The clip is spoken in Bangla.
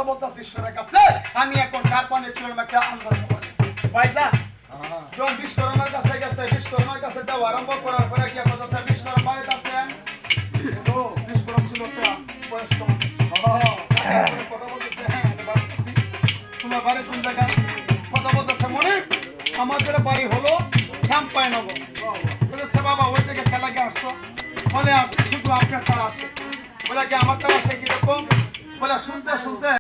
বলতেছি ঈশ্বরের কাছে আমি এখন কার পানে ছিলাম একটা আন্দোলন করি ভাইজান যখন বিশ্বকর্মার কাছে গেছে বিশ্বকর্মার কাছে দেওয়া আরম্ভ করার পরে কি বলতেছে বিশ্বকর্মা বাড়িতে আছেন বিশ্বকর্মা ছিল একটা বয়স্ক কথা বলতেছে হ্যাঁ আমি বাড়িতে আছি তোমার বাড়ি কোন জায়গা কথা বলতেছে মনে আমাদের বাড়ি হলো শ্যামপাই নগর বলেছে বাবা ওই থেকে খেলাকে আসতো বলে আসছে শুধু আপনার তারা আসে বলে কি আমার তারা আসে কিরকম বলে শুনতে শুনতে